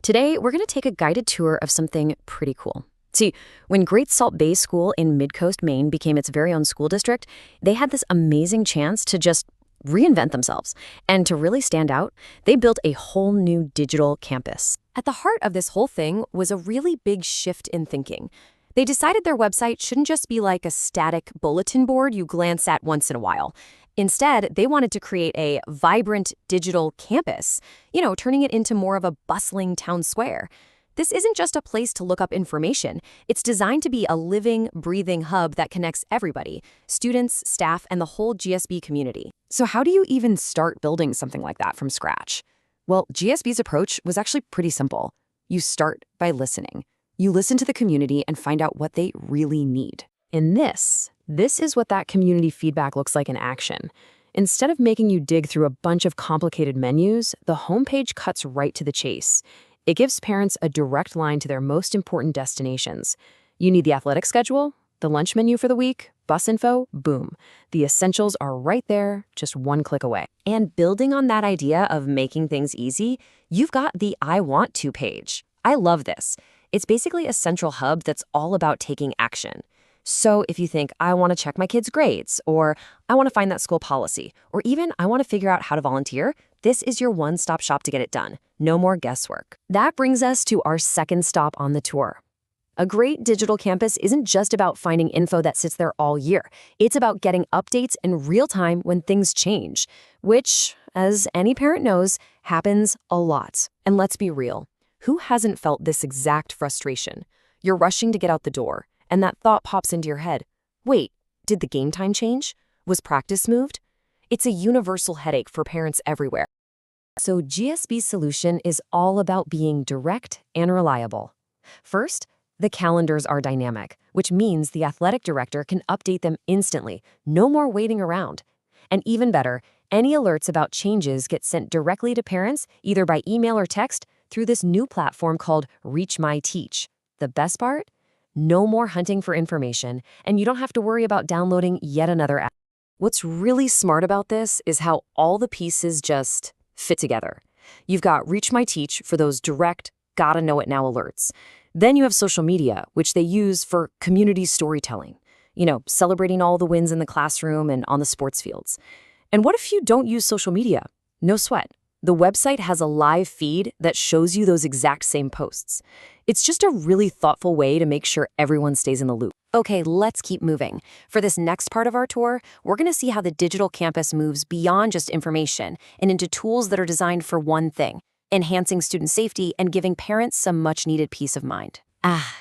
Today, we're going to take a guided tour of something pretty cool. See, when Great Salt Bay School in Midcoast, Maine became its very own school district, they had this amazing chance to just reinvent themselves. And to really stand out, they built a whole new digital campus. At the heart of this whole thing was a really big shift in thinking. They decided their website shouldn't just be like a static bulletin board you glance at once in a while. Instead, they wanted to create a vibrant digital campus, turning it into more of a bustling town square. This isn't just a place to look up information. It's designed to be a living, breathing hub that connects everybody, students, staff, and the whole GSB community. So how do you even start building something like that from scratch? Well, GSB's approach was actually pretty simple. You start by listening. You listen to the community and find out what they really need. In this is what that community feedback looks like in action. Instead of making you dig through a bunch of complicated menus, the homepage cuts right to the chase. It gives parents a direct line to their most important destinations. You need the athletic schedule, the lunch menu for the week, bus info, boom. The essentials are right there, just one click away. And building on that idea of making things easy, you've got the I Want To page. I love this. It's basically a central hub that's all about taking action. So if you think, I want to check my kids' grades, or I want to find that school policy, or even I want to figure out how to volunteer, this is your one-stop shop to get it done. No more guesswork. That brings us to our second stop on the tour. A great digital campus isn't just about finding info that sits there all year. It's about getting updates in real time when things change, which, as any parent knows, happens a lot. And let's be real. Who hasn't felt this exact frustration? You're rushing to get out the door, and that thought pops into your head. Wait, did the game time change? Was practice moved? It's a universal headache for parents everywhere. So GSB's solution is all about being direct and reliable. First, the calendars are dynamic, which means the athletic director can update them instantly. No more waiting around. And even better, any alerts about changes get sent directly to parents, either by email or text, through this new platform called Reach My Teach. The best part? No more hunting for information, and you don't have to worry about downloading yet another app. What's really smart about this is how all the pieces just fit together. You've got Reach My Teach for those direct, gotta know it now alerts. Then you have social media, which they use for community storytelling, celebrating all the wins in the classroom and on the sports fields. And what if you don't use social media? No sweat. The website has a live feed that shows you those exact same posts. It's just a really thoughtful way to make sure everyone stays in the loop. Okay, let's keep moving. For this next part of our tour, we're going to see how the digital campus moves beyond just information and into tools that are designed for one thing: enhancing student safety and giving parents some much-needed peace of mind.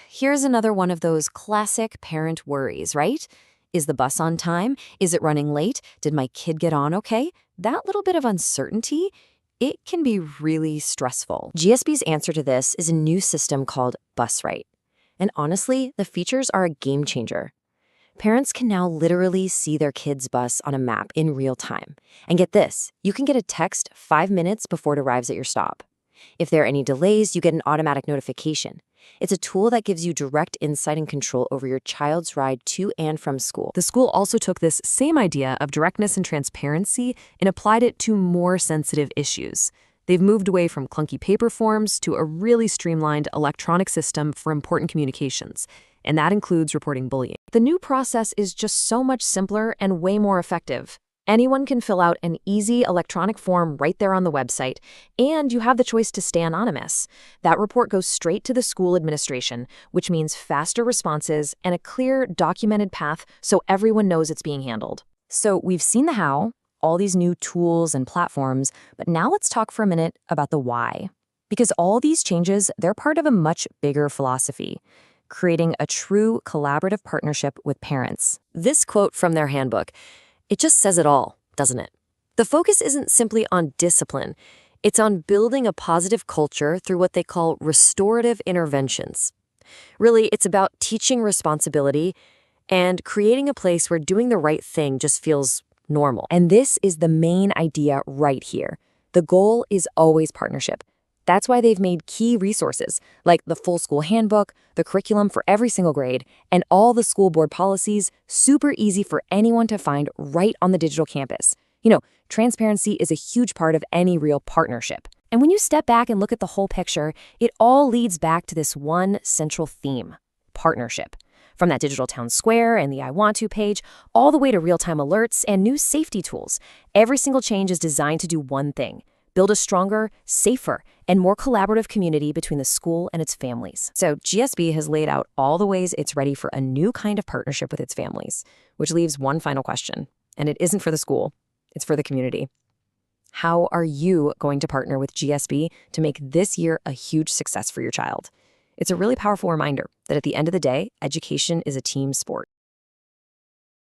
Here's another one of those classic parent worries, right? Is the bus on time? Is it running late? Did my kid get on okay? That little bit of uncertainty, it can be really stressful. GSB's answer to this is a new system called BusRight. And honestly, the features are a game changer. Parents can now literally see their kid's bus on a map in real time. And get this, you can get a text 5 minutes before it arrives at your stop. If there are any delays, you get an automatic notification. It's a tool that gives you direct insight and control over your child's ride to and from school. The school also took this same idea of directness and transparency and applied it to more sensitive issues. They've moved away from clunky paper forms to a really streamlined electronic system for important communications, and that includes reporting bullying. The new process is just so much simpler and way more effective. Anyone can fill out an easy electronic form right there on the website, and you have the choice to stay anonymous. That report goes straight to the school administration, which means faster responses and a clear, documented path so everyone knows it's being handled. So we've seen the how, all these new tools and platforms, but now let's talk for a minute about the why. Because all these changes, they're part of a much bigger philosophy: creating a true collaborative partnership with parents. This quote from their handbook, it just says it all, doesn't it? The focus isn't simply on discipline. It's on building a positive culture through what they call restorative interventions. Really, it's about teaching responsibility and creating a place where doing the right thing just feels normal. And this is the main idea right here. The goal is always partnership. That's why they've made key resources like the full school handbook, the curriculum for every single grade, and all the school board policies super easy for anyone to find right on the digital campus. Transparency is a huge part of any real partnership. And when you step back and look at the whole picture, it all leads back to this one central theme: partnership. From that digital town square and the I Want To page, all the way to real-time alerts and new safety tools, every single change is designed to do one thing: build a stronger, safer, and more collaborative community between the school and its families. So GSB has laid out all the ways it's ready for a new kind of partnership with its families, which leaves one final question, and it isn't for the school, it's for the community. How are you going to partner with GSB to make this year a huge success for your child? It's a really powerful reminder that at the end of the day, education is a team sport.